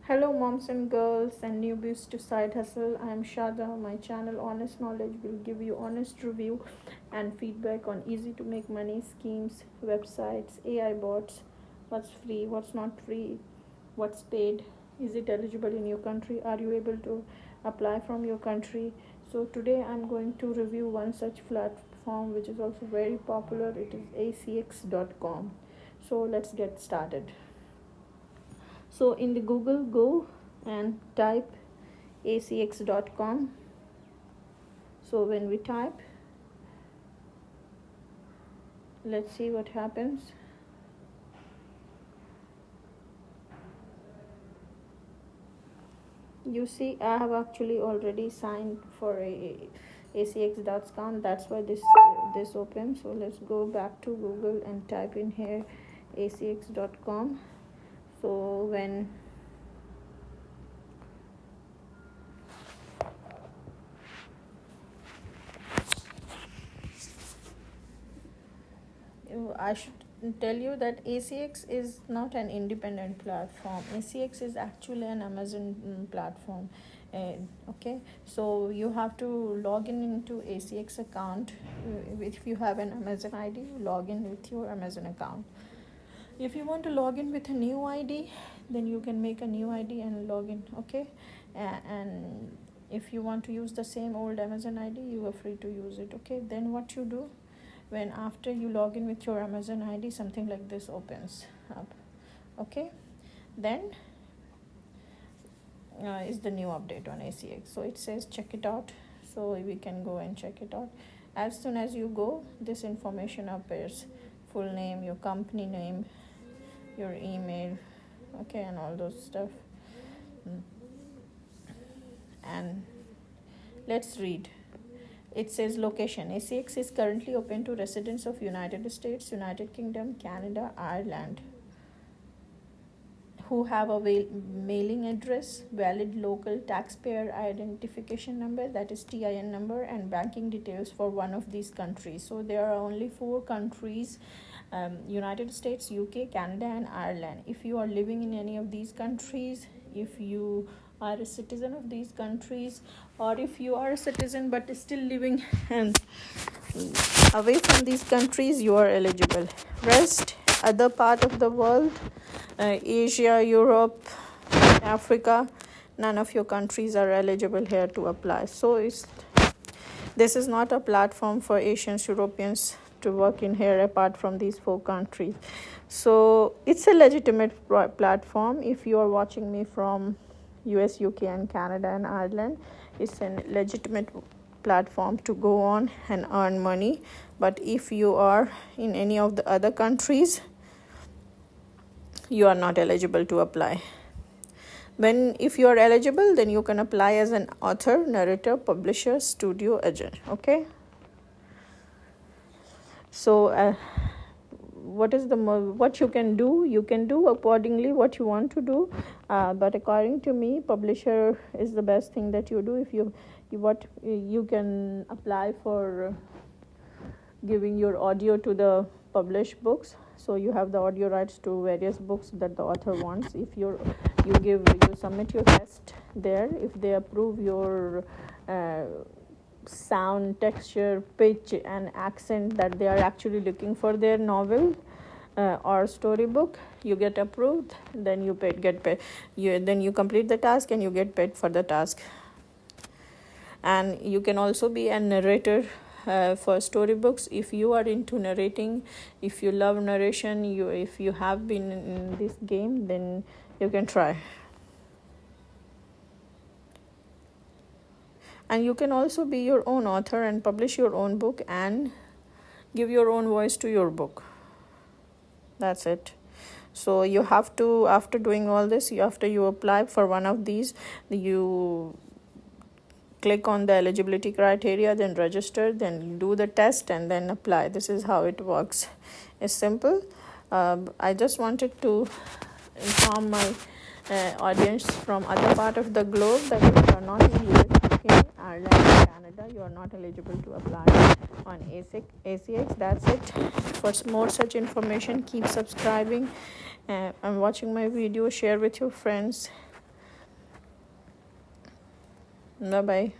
Hello, moms and girls and newbies to side hustle. I am Shada. My channel Honest Knowledge will give you honest review and feedback on easy to make money schemes, websites, AI bots, what's free, what's not free, what's paid, is it eligible in your country, are you able to apply from your country. So today I'm going to review one such platform which is also very popular. It is acx.com. So let's get started. So in the Google, go and type acx.com. So when we type, let's see what happens. You see, I have actually already signed for acx.com. That's why this opens. So let's go back to Google and type in here acx.com. So when I should tell you that ACX is not an independent platform. ACX is actually an Amazon platform. Okay, so you have to log in into ACX account. If you have an Amazon ID, you log in with your Amazon account. If you want to log in with a new ID, then you can make a new ID and log in. Okay, and if you want to use the same old Amazon ID, you are free to use it. Okay, then what you do, when after you log in with your Amazon ID, something like this opens up. Okay, then is the new update on ACX. So it says check it out, so we can go and check it out. As soon as you go, this information appears: full name, your company name, your email, okay, and all those stuff. And let's read. It says location. ACX is currently open to residents of United States, United Kingdom, Canada, Ireland, who have a mailing address, valid local taxpayer identification number, that is TIN number, and banking details for one of these countries. So there are only 4 countries: United States, UK, Canada, and Ireland. If you are living in any of these countries, if you are a citizen of these countries, or if you are a citizen but still living away from these countries, you are eligible. Rest, other part of the world, Asia, Europe, Africa, none of your countries are eligible here to apply. So this is not a platform for Asians, Europeans to work in here apart from these 4 countries. So it's a legitimate platform. If you are watching me from US, UK, and Canada, and Ireland, it's a legitimate platform to go on and earn money. But if you are in any of the other countries, you are not eligible to apply. If you are eligible, then you can apply as an author, narrator, publisher, studio agent. Okay, so what you can do accordingly what you want to do, but according to me, publisher is the best thing that you do. If you can apply for giving your audio to the published books, so you have the audio rights to various books that the author wants. If you submit your test there, if they approve your sound, texture, pitch, and accent that they are actually looking for their novel or storybook, you get approved, then you get paid. Then you complete the task and you get paid for the task. And you can also be a narrator for storybooks. If you are into narrating, if you love narration, if you have been in this game, then you can try. And you can also be your own author and publish your own book and give your own voice to your book. That's it. So you have to, after doing all this, after you apply for one of these, you click on the eligibility criteria, then register, then do the test, and then apply. This is how it works. It's simple. I just wanted to inform my audience from other part of the globe that if you are not in US, UK, Ireland, and Canada, you are not eligible to apply on ACX. That's it. For more such information, keep subscribing and watching my video. Share with your friends. Bye bye.